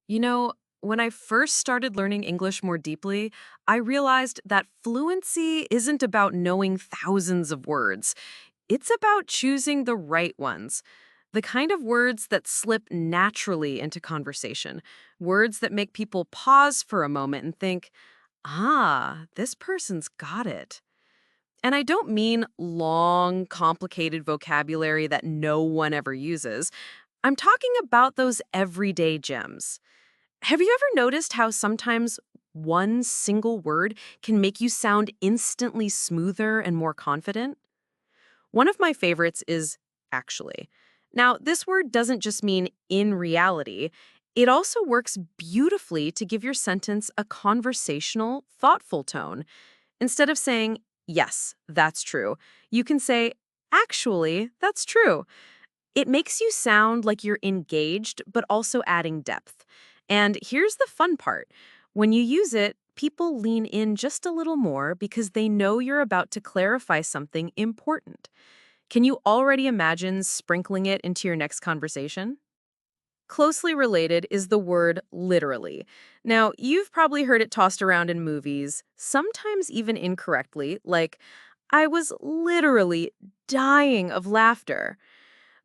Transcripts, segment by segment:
You know, when I first started learning English more deeply, I realized that fluency isn't about knowing thousands of words. It's about choosing the right ones. The kind of words that slip naturally into conversation. Words that make people pause for a moment and think, this person's got it. And I don't mean long, complicated vocabulary that no one ever uses. I'm talking about those everyday gems. Have you ever noticed how sometimes one single word can make you sound instantly smoother and more confident? One of my favorites is actually. Now, this word doesn't just mean in reality, it also works beautifully to give your sentence a conversational, thoughtful tone. Instead of saying, yes, that's true, you can say, actually, that's true. It makes you sound like you're engaged, but also adding depth. And here's the fun part. When you use it, people lean in just a little more because they know you're about to clarify something important. Can you already imagine sprinkling it into your next conversation? Closely related is the word literally. Now, you've probably heard it tossed around in movies, sometimes even incorrectly, like, I was literally dying of laughter.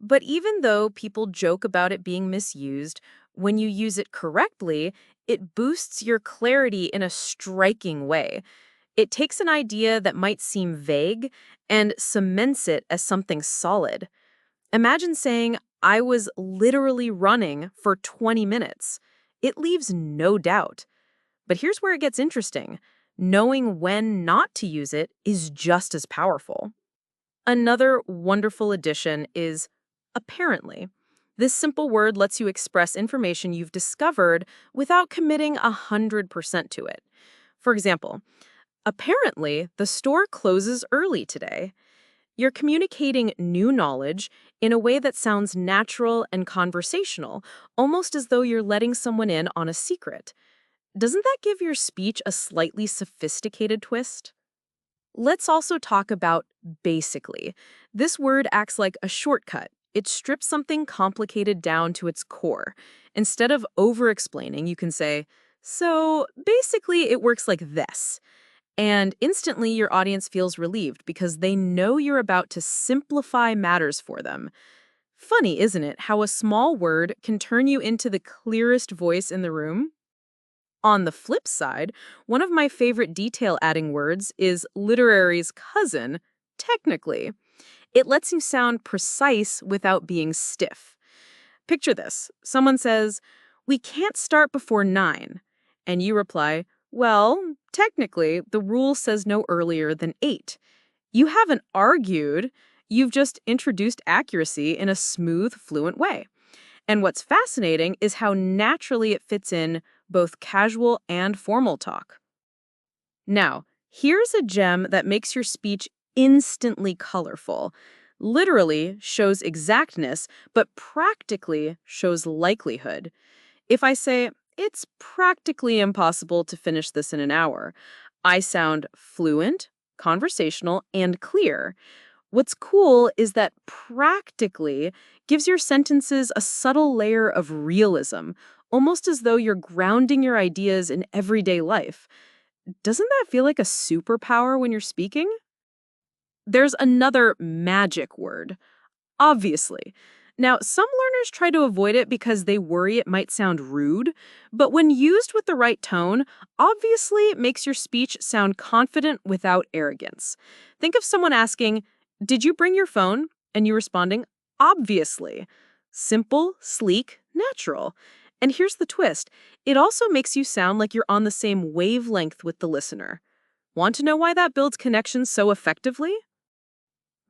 But even though people joke about it being misused, when you use it correctly, it boosts your clarity in a striking way. It takes an idea that might seem vague and cements it as something solid. Imagine saying, I was literally running for 20 minutes. It leaves no doubt. But here's where it gets interesting. Knowing when not to use it is just as powerful. Another wonderful addition is apparently. This simple word lets you express information you've discovered without committing 100% to it. For example, apparently the store closes early today. You're communicating new knowledge in a way that sounds natural and conversational, almost as though you're letting someone in on a secret. Doesn't that give your speech a slightly sophisticated twist? Let's also talk about basically. This word acts like a shortcut. It strips something complicated down to its core. Instead of over-explaining, you can say, so basically it works like this. And instantly your audience feels relieved because they know you're about to simplify matters for them. Funny, isn't it, how a small word can turn you into the clearest voice in the room? On the flip side, one of my favorite detail-adding words is literary's cousin, technically. It lets you sound precise without being stiff. Picture this. Someone says, we can't start before 9. And you reply, well, technically, the rule says no earlier than 8. You haven't argued. You've just introduced accuracy in a smooth, fluent way. And what's fascinating is how naturally it fits in both casual and formal talk. Now, here's a gem that makes your speech instantly colorful. Literally shows exactness, but practically shows likelihood. If I say, it's practically impossible to finish this in an hour, I sound fluent, conversational, and clear. What's cool is that practically gives your sentences a subtle layer of realism, almost as though you're grounding your ideas in everyday life. Doesn't that feel like a superpower when you're speaking? There's another magic word, obviously. Now, some learners try to avoid it because they worry it might sound rude, but when used with the right tone, obviously it makes your speech sound confident without arrogance. Think of someone asking, did you bring your phone? And you responding, obviously. Simple, sleek, natural. And here's the twist. It also makes you sound like you're on the same wavelength with the listener. Want to know why that builds connections so effectively?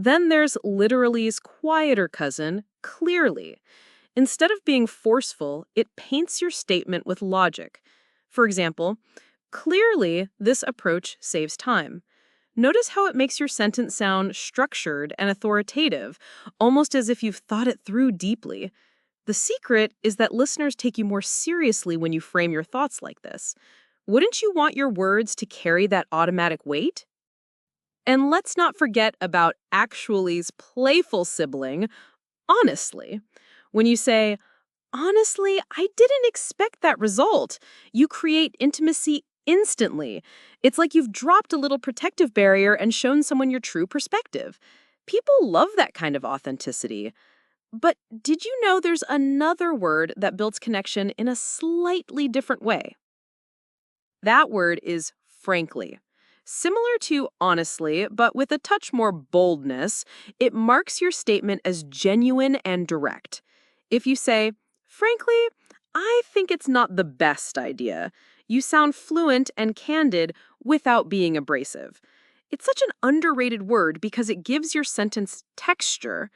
Then there's literally's quieter cousin, clearly. Instead of being forceful, it paints your statement with logic. For example, clearly this approach saves time. Notice how it makes your sentence sound structured and authoritative, almost as if you've thought it through deeply. The secret is that listeners take you more seriously when you frame your thoughts like this. Wouldn't you want your words to carry that automatic weight? And let's not forget about actually's playful sibling, honestly. When you say, Honestly, I didn't expect that result. You create intimacy instantly. It's like you've dropped a little protective barrier and shown someone your true perspective. People love that kind of authenticity. But did you know there's another word that builds connection in a slightly different way? That word is frankly. Similar to honestly, but with a touch more boldness, it marks your statement as genuine and direct. If you say, frankly, I think it's not the best idea, you sound fluent and candid without being abrasive. It's such an underrated word because it gives your sentence texture.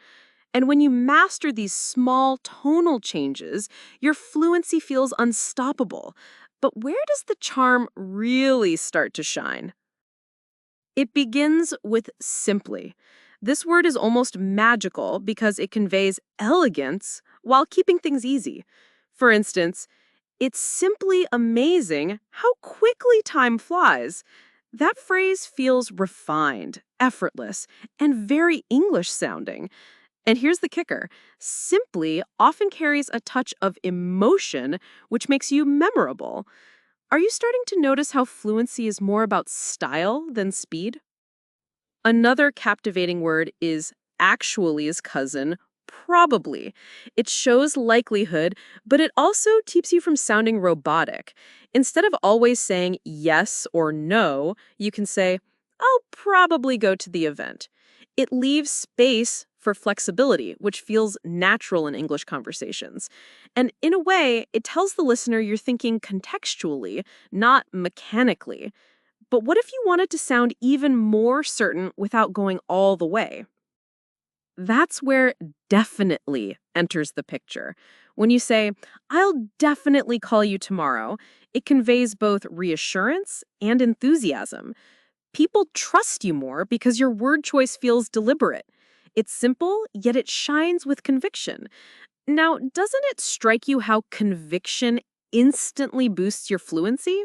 And when you master these small tonal changes, your fluency feels unstoppable. But where does the charm really start to shine? It begins with simply. This word is almost magical because it conveys elegance while keeping things easy. For instance, it's simply amazing how quickly time flies. That phrase feels refined, effortless, and very English sounding. And here's the kicker. Simply often carries a touch of emotion, which makes you memorable. Are you starting to notice how fluency is more about style than speed? Another captivating word is actually's cousin, probably. It shows likelihood, but it also keeps you from sounding robotic. Instead of always saying yes or no, you can say, I'll probably go to the event. It leaves space for flexibility, which feels natural in English conversations. And in a way, it tells the listener you're thinking contextually, not mechanically. But what if you wanted to sound even more certain without going all the way? That's where definitely enters the picture. When you say, I'll definitely call you tomorrow, it conveys both reassurance and enthusiasm. People trust you more because your word choice feels deliberate. It's simple, yet it shines with conviction. Now, doesn't it strike you how conviction instantly boosts your fluency?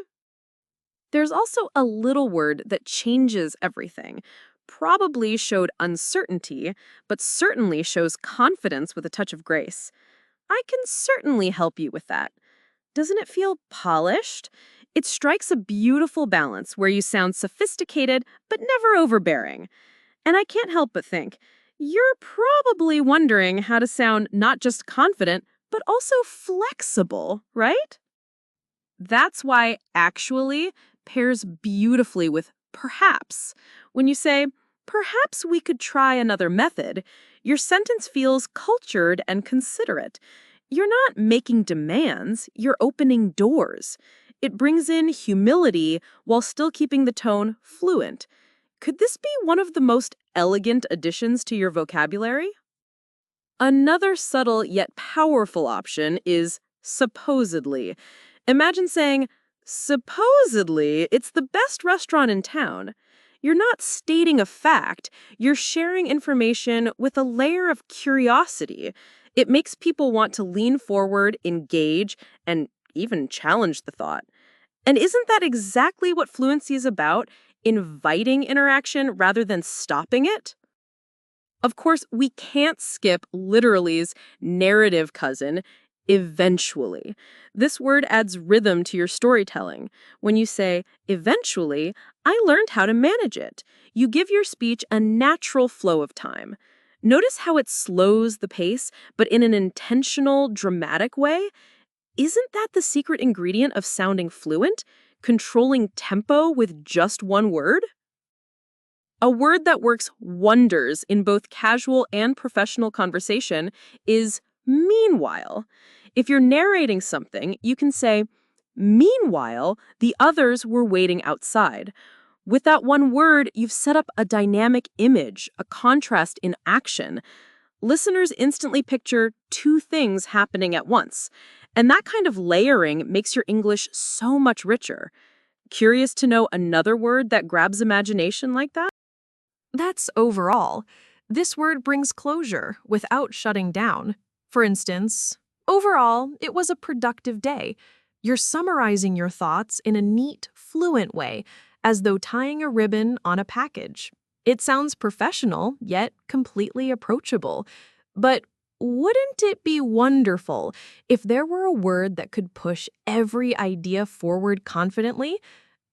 There's also a little word that changes everything. Probably showed uncertainty, but certainly shows confidence with a touch of grace. I can certainly help you with that. Doesn't it feel polished? It strikes a beautiful balance where you sound sophisticated but never overbearing. And I can't help but think, you're probably wondering how to sound not just confident, but also flexible, right? That's why actually pairs beautifully with perhaps. When you say, perhaps we could try another method, your sentence feels cultured and considerate. You're not making demands, you're opening doors. It brings in humility while still keeping the tone fluent. Could this be one of the most elegant additions to your vocabulary? Another subtle yet powerful option is supposedly. Imagine saying, supposedly, it's the best restaurant in town. You're not stating a fact, you're sharing information with a layer of curiosity. It makes people want to lean forward, engage, and even challenge the thought. And isn't that exactly what fluency is about? Inviting interaction rather than stopping it? Of course, we can't skip literaly's narrative cousin, eventually. This word adds rhythm to your storytelling. When you say, eventually, I learned how to manage it. You give your speech a natural flow of time. Notice how it slows the pace, but in an intentional, dramatic way. Isn't that the secret ingredient of sounding fluent? Controlling tempo with just one word? A word that works wonders in both casual and professional conversation is meanwhile. If you're narrating something, you can say, meanwhile, the others were waiting outside. With that one word, you've set up a dynamic image, a contrast in action. Listeners instantly picture two things happening at once. And that kind of layering makes your English so much richer. Curious to know another word that grabs imagination like that? That's overall. This word brings closure without shutting down. For instance, overall, it was a productive day. You're summarizing your thoughts in a neat, fluent way, as though tying a ribbon on a package. It sounds professional, yet completely approachable. But Wouldn't it be wonderful if there were a word that could push every idea forward confidently?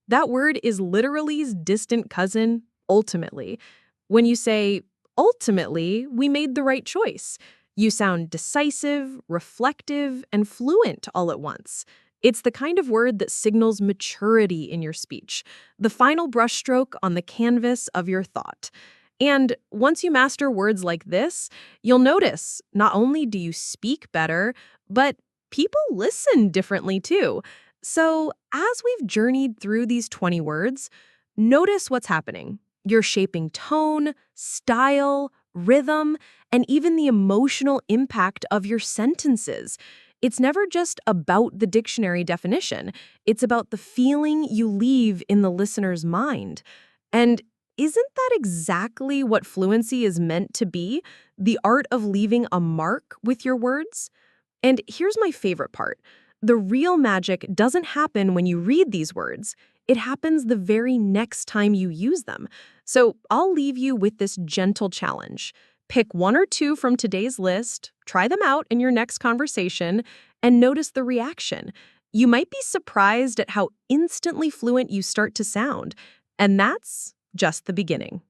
That word is literally's distant cousin, ultimately. When you say, ultimately, we made the right choice, you sound decisive, reflective, and fluent all at once. It's the kind of word that signals maturity in your speech, the final brushstroke on the canvas of your thought. And once you master words like this, you'll notice not only do you speak better, but people listen differently too. So, as we've journeyed through these 20 words, notice what's happening. You're shaping tone, style, rhythm, and even the emotional impact of your sentences. It's never just about the dictionary definition, it's about the feeling you leave in the listener's mind. And isn't that exactly what fluency is meant to be? The art of leaving a mark with your words? And here's my favorite part. The real magic doesn't happen when you read these words. It happens the very next time you use them. So I'll leave you with this gentle challenge. Pick one or two from today's list, try them out in your next conversation, and notice the reaction. You might be surprised at how instantly fluent you start to sound. And that's just the beginning.